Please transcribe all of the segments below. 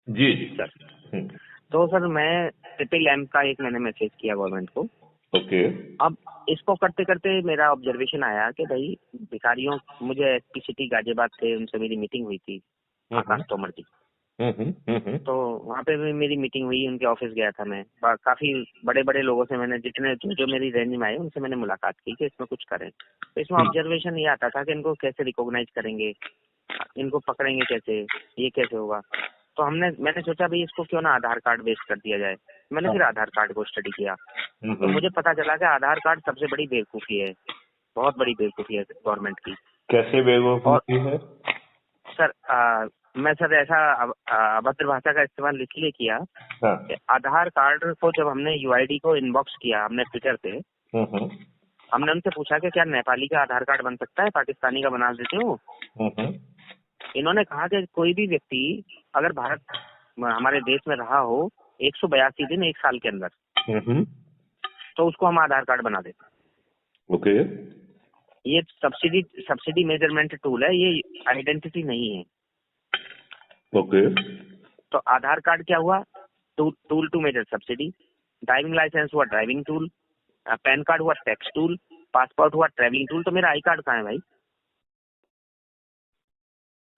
जी जी sir हम्म, तो sir मैं triple M का एक मैंने मैसेज किया गवर्नमेंट को। ओके अब इसको करते करते मेरा ऑब्जर्वेशन आया कि भाई भिखारियों, मुझे एसपी सिटी गाजियाबाद थे, उनसे मेरी मीटिंग हुई थी, आकाश तोमर जी। तो वहाँ पे भी मेरी मीटिंग हुई, उनके ऑफिस गया था मैं। काफी बड़े बड़े लोगों से मैंने, जितने जो मेरी रेंज में आए उनसे मैंने मुलाकात की कि इसमें कुछ करें। तो इसमें ऑब्जर्वेशन ये आता था कि इनको कैसे रिकॉग्नाइज करेंगे, इनको पकड़ेंगे कैसे, ये कैसे होगा। तो मैंने सोचा भाई इसको क्यों ना आधार कार्ड बेस्ड कर दिया जाए। मैंने फिर आधार कार्ड को स्टडी किया, तो मुझे पता चला कि आधार कार्ड सबसे बड़ी बेवकूफ़ी है, बहुत बड़ी बेवकूफ़ी है गवर्नमेंट की। कैसे और बेवकूफी है? सर मैं सर ऐसा अभद्र भाषा का इस्तेमाल इसलिए किया हाँ कि आधार कार्ड को जब हमने यूआईडी को इनबॉक्स किया, हमने ट्विटर पे, हम्म हमने उनसे पूछा कि क्या नेपाली का आधार कार्ड बन सकता है, पाकिस्तानी का बना देते हो। हम्म इन्होंने कहा कि कोई भी व्यक्ति अगर भारत हमारे देश में रहा हो 182 दिन 1 साल के अंदर, हम्म तो उसको हम आधार कार्ड बना देते हैं। ओके ये सब्सिडी मेजरमेंट टूल है, ये आइडेंटिटी नहीं है। ओके तो आधार कार्ड क्या हुआ, tool to measure subsidy. Driving licence हुआ ड्राइविंग टूल, पैन कार्ड हुआ टैक्स टूल, पासपोर्ट हुआ ट्रैवलिंग टूल। तो मेरा आई कार्ड कहाँ है भाई?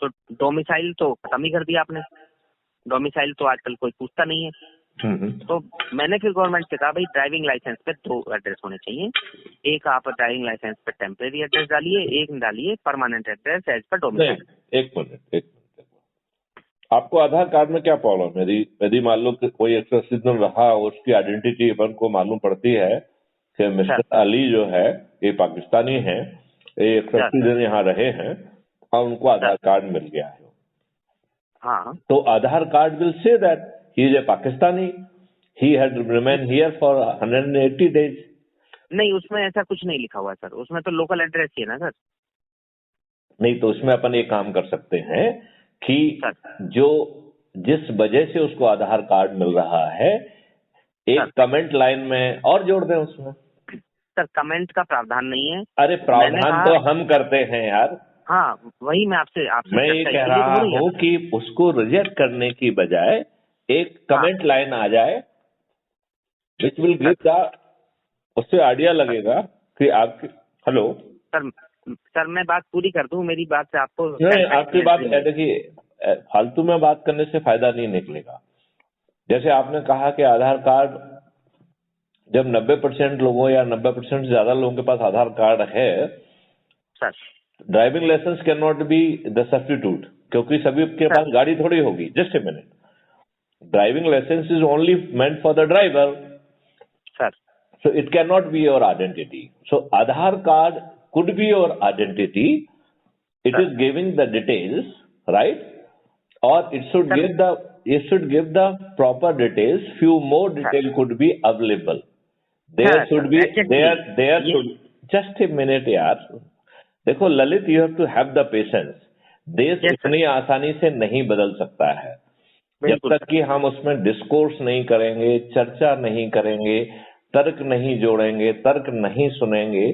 तो डोमिसाइल तो खत्म ही कर दिया आपने, डोमिसाइल तो आजकल कोई पूछता नहीं है। तो मैंने फिर गवर्नमेंट से कहा भाई ड्राइविंग लाइसेंस पे 2 एड्रेस होने चाहिए। एक आप ड्राइविंग लाइसेंस पे टेम्परेरी एड्रेस डालिए, एक डालिए परमानेंट एड्रेस एज पर डोमिसाइल। एक मिनट आपको आधार कार्ड में क्या प्रॉब्लम है? यदि मान लो कि कोई 180 दिन रहा, उसकी आइडेंटिटी अपन को मालूम पड़ती है कि मिस्टर अली जो है ये पाकिस्तानी है, ये 180 दिन यहाँ रहे हैं और उनको आधार कार्ड मिल गया है, हाँ, तो Aadhaar card will say that he is a Pakistani, he had remain here for 180 days. नहीं उसमें ऐसा कुछ नहीं लिखा हुआ सर, उसमें तो लोकल एड्रेस ही है ना सर। नहीं, तो उसमें अपन एक काम कर सकते हैं कि जो जिस वजह से उसको आधार कार्ड मिल रहा है, एक कमेंट लाइन में और जोड़ दें उसमें। सर कमेंट का प्रावधान नहीं है। अरे प्रावधान तो हम करते हैं यार। हाँ वही मैं आपसे मैं ये कह रहा हूँ कि उसको रिजेक्ट करने की बजाय एक कमेंट लाइन आ जाए विच विल गिव द, उससे आइडिया लगेगा कि आपके हेलो सर मैं बात पूरी कर दूं, मेरी बात से आपको नहीं, आपकी बात देखिए, फालतू में बात करने से फायदा नहीं निकलेगा। जैसे आपने कहा कि आधार कार्ड जब 90% लोगों या 90% से ज्यादा लोगों के पास आधार कार्ड है, sir driving licence can not be the substitute, क्योंकि सभी के पास गाड़ी थोड़ी होगी। Just a minute, driving licence is only meant for the driver, sir so it cannot be your identity. So Aadhaar card could be your identity. It is giving the details, right? Or it should give the proper details. Few more detail could be available. There should be there should just a minute यार। देखो Lalit, you have to have the patience. देश इतनी आसानी से नहीं बदल सकता है जब तक कि हम उसमें डिस्कोर्स नहीं करेंगे, चर्चा नहीं करेंगे, तर्क नहीं जोड़ेंगे, तर्क नहीं सुनेंगे,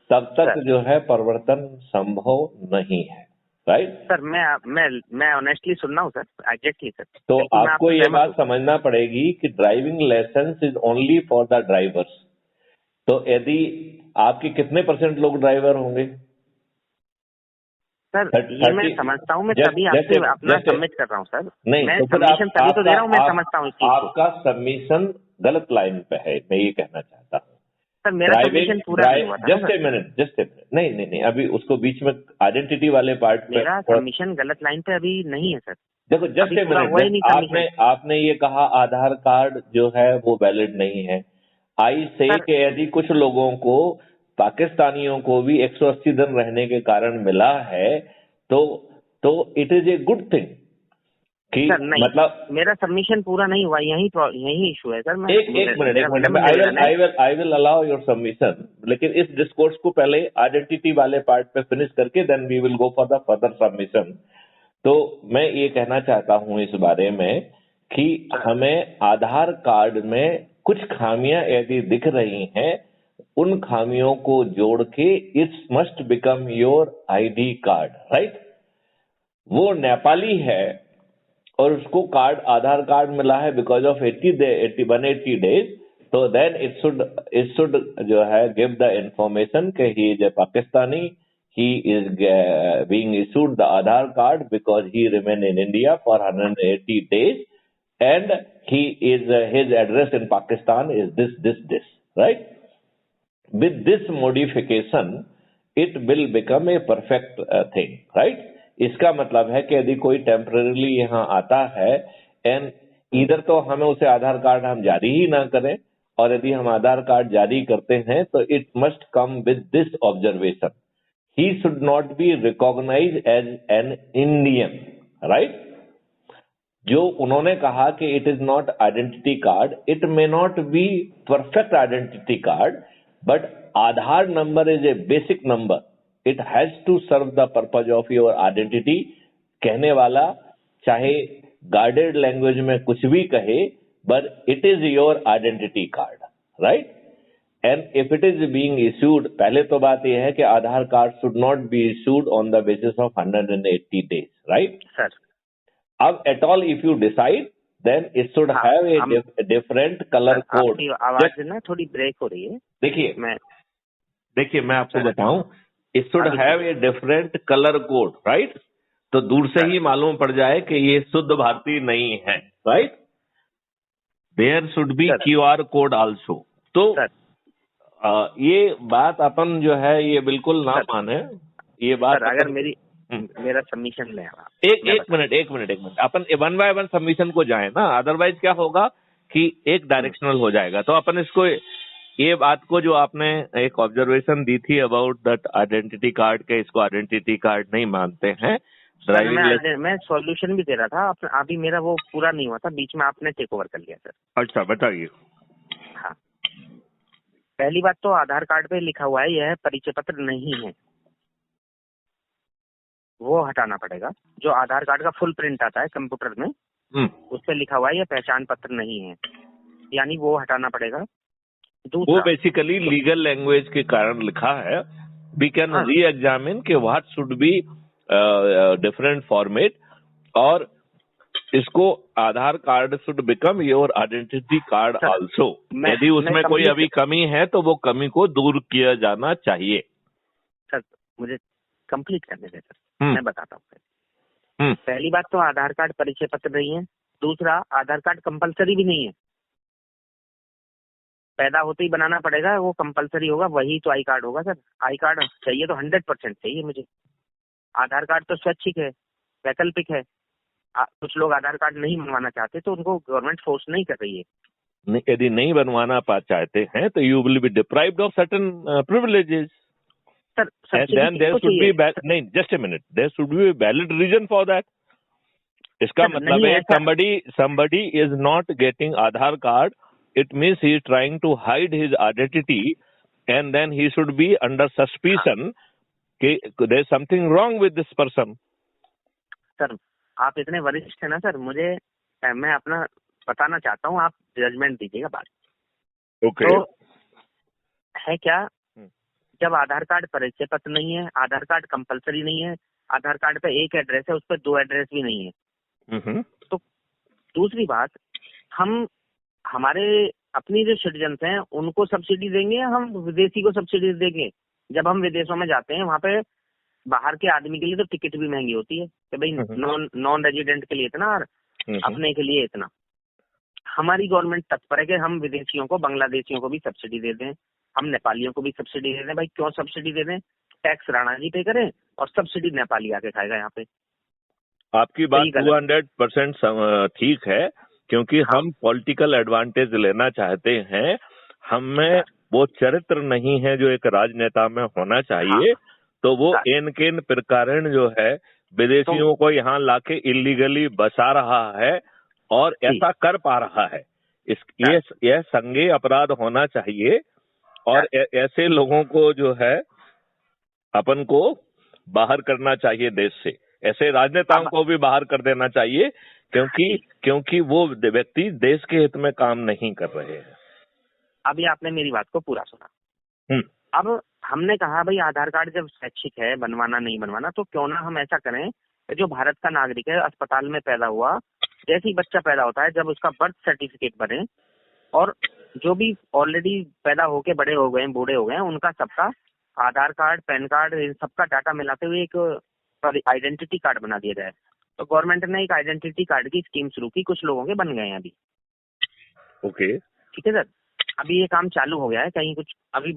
तब तक जो है परिवर्तन संभव नहीं है। राइट सर मैं ऑनेस्टली सुन रहा हूँ सर, एग्जैक्टली सर। तो आपको ये बात समझना पड़ेगी कि driving licence is only for the drivers. तो यदि आपके कितने % लोग ड्राइवर होंगे? सर ये मैं समझता हूँ, मैं तभी आपसे अपना सबमिट कर रहा हूँ सर। नहीं मैं तो फिर सबमिशन तभी तो दे रहा हूँ, मैं समझता हूँ इस चीज को। आपका सबमिशन गलत लाइन पे है, मैं ये कहना चाहता हूँ। सर मेरा सबमिशन पूरा नहीं हुआ था। जस्ट ए मिनट, नहीं अभी उसको बीच में आइडेंटिटी वाले पार्ट पे मेरा सबमिशन गलत लाइन पे अभी नहीं है सर। देखो जस्ट ए मिनट, आपने ये कहा आधार कार्ड जो है वो वैलिड नहीं है। आई से कि यदि कुछ लोगों को, पाकिस्तानियों को भी 180 दिन रहने के कारण मिला है तो it is a good thing कि मतलब मेरा सबमिशन पूरा नहीं हुआ, यही इशू है सर। एक minute, I will allow your submission, लेकिन इस डिस्कोर्स को पहले आइडेंटिटी वाले पार्ट पे फिनिश करके then we will go for the further submission. तो मैं ये कहना चाहता हूं इस बारे में कि हमें आधार कार्ड में कुछ खामियां यदि दिख रही हैं, उन खामियों को जोड़ के it's must become your ID card, right? वो नेपाली है और उसको कार्ड आधार कार्ड मिला है बिकॉज ऑफ 180 डेज, तो देन इट शुड जो है गिव द इंफॉर्मेशन कि ही is a Pakistani, he is being issued the Aadhaar card because he remained in India for 180 days and he is his address in Pakistan is this, right? With this modification it will become a perfect thing, right? इसका मतलब है कि यदि कोई temporarily यहाँ आता है and इधर तो हमें उसे आधार कार्ड हम जारी ही ना करें, और यदि हम आधार कार्ड जारी करते हैं तो it must come with this observation, he should not be recognized as an Indian, right? जो उन्होंने कहा कि it is not identity card, it may not be perfect identity card, but Aadhaar number is a basic number. It has to serve the purpose of your identity. कहने वाला चाहे guarded language में कुछ भी कहे, but it is your identity card, right? And if it is being issued, पहले तो बात यह है कि आधार card should not be issued on the basis of 180 days, right? Sir अब at all if you decide, then it should have a different color code. आपकी आवाज ना थोड़ी ब्रेक हो रही है। देखिए मैं आपको बताऊं, it should have a different color code, right? तो दूर से ही मालूम पड़ जाए कि ये शुद्ध भारतीय नहीं है, right? There should be QR code also. तो ये बात अपन जो है ये बिल्कुल ना माने, ये बात अगर मेरा सबमिशन ले एक मिनट अपन 1 by 1 सबमिशन को जाए ना, अदरवाइज क्या होगा कि एक डायरेक्शनल हो जाएगा। तो अपन इसको ये बात को जो आपने एक ऑब्जर्वेशन दी थी अबाउट दैट आइडेंटिटी कार्ड के, इसको आइडेंटिटी कार्ड नहीं मानते हैं ड्राइविंग। मैं सॉल्यूशन भी दे रहा था, अभी मेरा वो पूरा नहीं हुआ था, बीच में आपने टेक ओवर कर लिया सर। अच्छा बताइए। हाँ, पहली बात तो आधार कार्ड पे लिखा हुआ है यह परिचय पत्र नहीं है, वो हटाना पड़ेगा। जो आधार कार्ड का फुल प्रिंट आता है कंप्यूटर में, उस पे लिखा हुआ है यह पहचान पत्र नहीं है, यानी वो हटाना पड़ेगा। वो बेसिकली लीगल लैंग्वेज के कारण लिखा है। वी कैन री एग्जामिन के what should be different format, और इसको Aadhaar card should become your identity card also. यदि उसमें कोई अभी कमी है तो वो कमी को दूर किया जाना चाहिए। सर मुझे कंप्लीट करने दें सर, मैं बताता हूँ। पहली बात तो आधार कार्ड परिचय पत्र नहीं है। दूसरा, आधार कार्ड कंपलसरी भी नहीं है, पैदा होते ही बनाना पड़ेगा, वो कंपलसरी होगा, वही तो आई कार्ड होगा सर। आई कार्ड चाहिए तो 100% चाहिए मुझे। आधार कार्ड तो स्वैच्छिक है, वैकल्पिक है। कुछ लोग आधार कार्ड नहीं बनवाना चाहते तो उनको गवर्नमेंट फोर्स नहीं कर रही है। यदि नहीं बनवाना चाहते हैं तो you will be deprived of certain privileges. Then there should be नहीं, just a minute, there should be a valid reason for that. इसका मतलब है somebody is not getting Aadhaar card, it means he is trying to hide his identity, and then he should be under suspicion कि there is something wrong with this person. Sir आप इतने वरिष्ठ है ना sir, मैं अपना बताना चाहता हूँ, आप जजमेंट दीजिएगा बात। ओके। तो है क्या, जब आधार कार्ड परिचय पत्र नहीं है, आधार कार्ड कंपलसरी नहीं है, आधार कार्ड पे एक एड्रेस है, उस पर 2 एड्रेस भी नहीं है। तो दूसरी बात, हम हमारे अपनी जो सिटीजन्स हैं उनको सब्सिडी देंगे या हम विदेशी को सब्सिडी देंगे? जब हम विदेशों में जाते हैं वहाँ पे बाहर के आदमी के लिए तो टिकट भी महंगी होती है कि भाई नॉन रेजिडेंट के लिए इतना और अपने के लिए इतना। हमारी गवर्नमेंट तत्पर है कि हम विदेशियों को, बांग्लादेशियों को भी सब्सिडी दे दें, हम नेपालियों को भी सब्सिडी दे दें। भाई क्यों सब्सिडी दे दें? टैक्स राणा जी पे करें और सब्सिडी नेपाली आके खाएगा यहाँ पे। आपकी बात 200% ठीक है, क्योंकि हम पॉलिटिकल एडवांटेज लेना चाहते हैं। हमें वो चरित्र नहीं है जो एक राजनेता में होना चाहिए। तो वो एन प्रकारण जो है विदेशियों को यहाँ लाके इलीगली बसा रहा है और ऐसा कर पा रहा है। यह संज्ञेय अपराध होना चाहिए और ऐसे लोगों को जो है अपन को बाहर करना चाहिए देश से। ऐसे राजनेताओं को भी बाहर कर देना चाहिए, क्योंकि वो व्यक्ति देश के हित में काम नहीं कर रहे हैं। अभी आपने मेरी बात को पूरा सुना। अब हमने कहा भाई आधार कार्ड जब स्वैच्छिक है, बनवाना नहीं बनवाना, तो क्यों ना हम ऐसा करें, जो भारत का नागरिक है, अस्पताल में पैदा हुआ जैसे ही बच्चा पैदा होता है, जब उसका बर्थ सर्टिफिकेट बने और जो भी ऑलरेडी पैदा होके बड़े हो गए, बूढ़े हो गए, उनका सबका आधार कार्ड, पैन कार्ड, इन सबका डाटा मिलाते हुए एक आइडेंटिटी कार्ड बना दिया जाए। तो गवर्नमेंट ने एक आइडेंटिटी कार्ड की स्कीम शुरू की, कुछ लोगों के बन गए हैं अभी। ओके। ठीक है सर, अभी ये काम चालू हो गया है, कहीं कुछ अभी